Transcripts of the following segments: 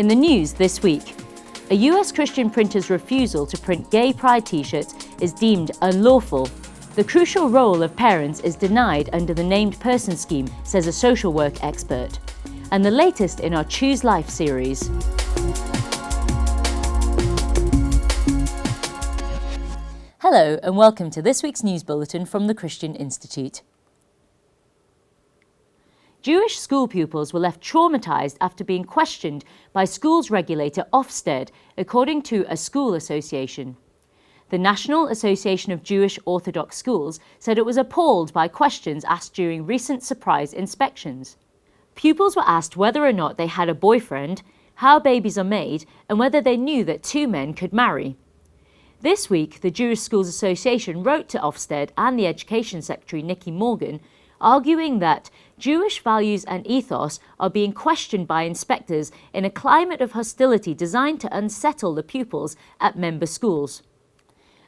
In the news this week, a US Christian printer's refusal to print gay pride t-shirts is deemed unlawful. The crucial role of parents is denied under the named person scheme, says a social work expert. And the latest in our Choose Life series. Hello and welcome to this week's news bulletin from the Christian Institute. Jewish school pupils were left traumatised after being questioned by schools regulator Ofsted, according to a school association. The National Association of Jewish Orthodox Schools said it was appalled by questions asked during recent surprise inspections. Pupils were asked whether or not they had a boyfriend, how babies are made, and whether they knew that two men could marry. This week, the Jewish Schools Association wrote to Ofsted and the Education Secretary Nikki Morgan, arguing that Jewish values and ethos are being questioned by inspectors in a climate of hostility designed to unsettle the pupils at member schools.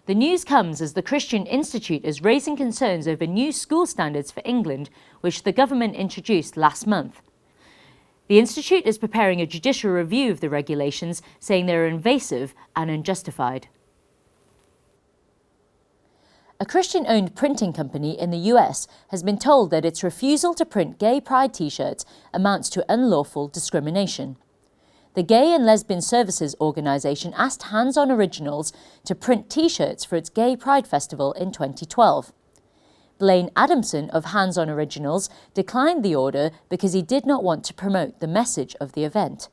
The news comes as the Christian Institute is raising concerns over new school standards for England, which the government introduced last month. The Institute is preparing a judicial review of the regulations, saying they are invasive and unjustified. A Christian-owned printing company in the US has been told that its refusal to print gay pride t-shirts amounts to unlawful discrimination. The Gay and Lesbian Services organisation asked Hands On Originals to print t-shirts for its Gay Pride Festival in 2012. Blaine Adamson of Hands On Originals declined the order because he did not want to promote the message of the event.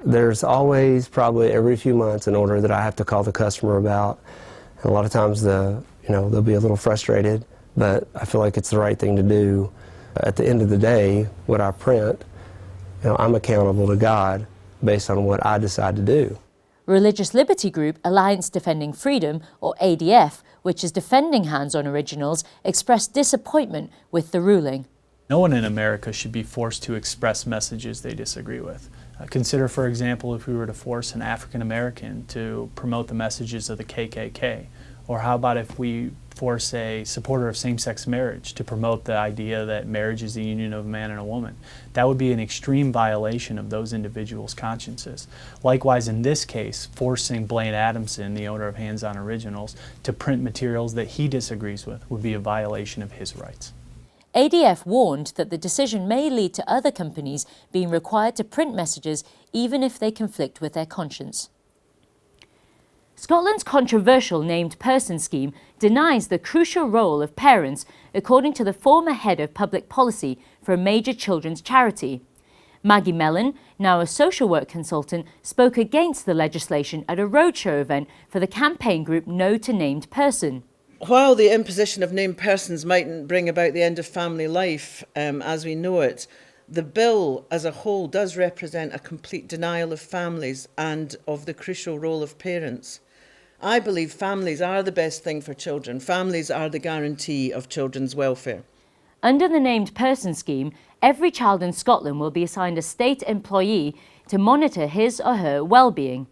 There's always, probably every few months, an order that I have to call the customer about. And a lot of times they'll be a little frustrated, but I feel like it's the right thing to do. At the end of the day, what I print, I'm accountable to God based on what I decide to do. Religious liberty group Alliance Defending Freedom, or ADF, which is defending Hands On Originals, expressed disappointment with the ruling. No one in America should be forced to express messages they disagree with. Consider, for example, if we were to force an African American to promote the messages of the KKK. Or how about if we force a supporter of same-sex marriage to promote the idea that marriage is the union of a man and a woman? That would be an extreme violation of those individuals' consciences. Likewise, in this case, forcing Blaine Adamson, the owner of Hands On Originals, to print materials that he disagrees with would be a violation of his rights. ADF warned that the decision may lead to other companies being required to print messages even if they conflict with their conscience. Scotland's controversial named person scheme denies the crucial role of parents, according to the former head of public policy for a major children's charity. Maggie Mellon, now a social work consultant, spoke against the legislation at a roadshow event for the campaign group No to Named Person. While the imposition of named persons mightn't bring about the end of family life as we know it, the bill as a whole does represent a complete denial of families and of the crucial role of parents. I believe families are the best thing for children. Families are the guarantee of children's welfare. Under the named person scheme, every child in Scotland will be assigned a state employee to monitor his or her well-being.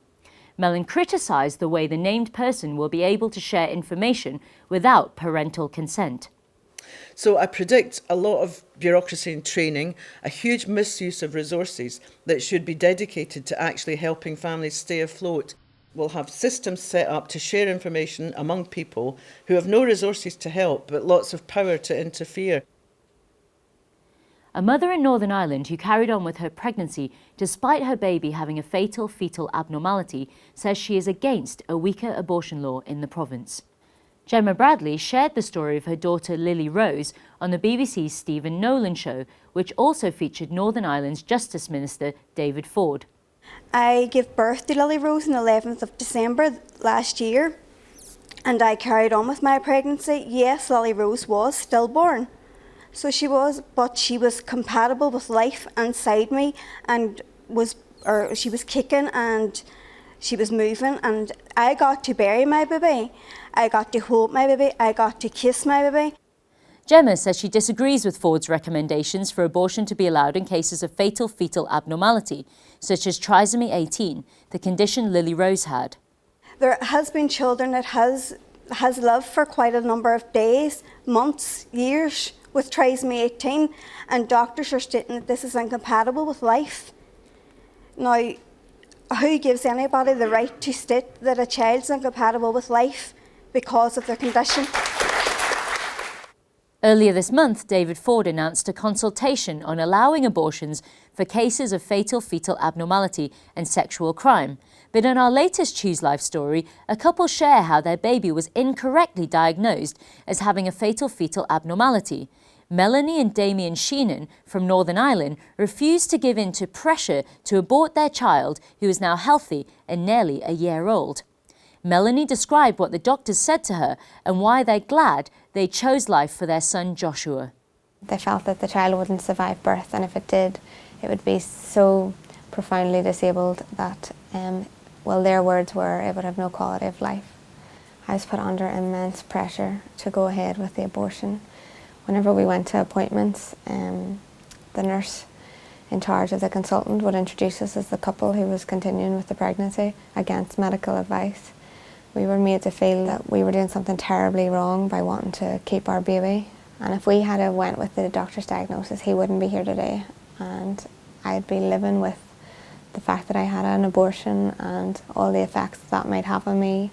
Mellon criticised the way the named person will be able to share information without parental consent. So I predict a lot of bureaucracy and training, a huge misuse of resources that should be dedicated to actually helping families stay afloat. We'll have systems set up to share information among people who have no resources to help but lots of power to interfere. A mother in Northern Ireland who carried on with her pregnancy despite her baby having a fatal fetal abnormality says she is against a weaker abortion law in the province. Gemma Bradley shared the story of her daughter Lily Rose on the BBC's Stephen Nolan show, which also featured Northern Ireland's Justice Minister David Ford. I gave birth to Lily Rose on the 11th of December last year, and I carried on with my pregnancy. Yes, Lily Rose was stillborn. So she was, but she was compatible with life inside me, and she was kicking and she was moving, and I got to bury my baby. I got to hold my baby. I got to kiss my baby. Gemma says she disagrees with Ford's recommendations for abortion to be allowed in cases of fatal fetal abnormality, such as trisomy 18, the condition Lily Rose had. There has been children that has lived for quite a number of days, months, years with trisomy 18, and doctors are stating that this is incompatible with life. Now, Who gives anybody the right to state that a child's incompatible with life because of their condition? Earlier this month, David Ford announced a consultation on allowing abortions for cases of fatal fetal abnormality and sexual crime. But in our latest Choose Life story, a couple share how their baby was incorrectly diagnosed as having a fatal fetal abnormality. Melanie and Damien Sheenan from Northern Ireland refused to give in to pressure to abort their child, who is now healthy and nearly a year old. Melanie described what the doctors said to her and why they're glad they chose life for their son Joshua. They felt that the child wouldn't survive birth, and if it did, it would be so profoundly disabled that, well, their words were, it would have no quality of life. I was put under immense pressure to go ahead with the abortion. Whenever we went to appointments, the nurse in charge of the consultant would introduce us as the couple who was continuing with the pregnancy against medical advice. We were made to feel that we were doing something terribly wrong by wanting to keep our baby. And if we had went with the doctor's diagnosis, he wouldn't be here today. And I'd be living with the fact that I had an abortion and all the effects that might have on me.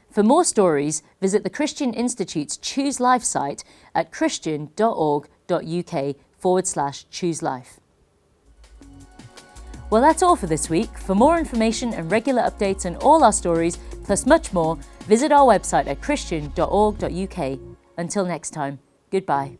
For more stories, visit the Christian Institute's Choose Life site at christian.org.uk/chooselife. Well, that's all for this week. For more information and regular updates on all our stories, plus much more, visit our website at christian.org.uk. Until next time, goodbye.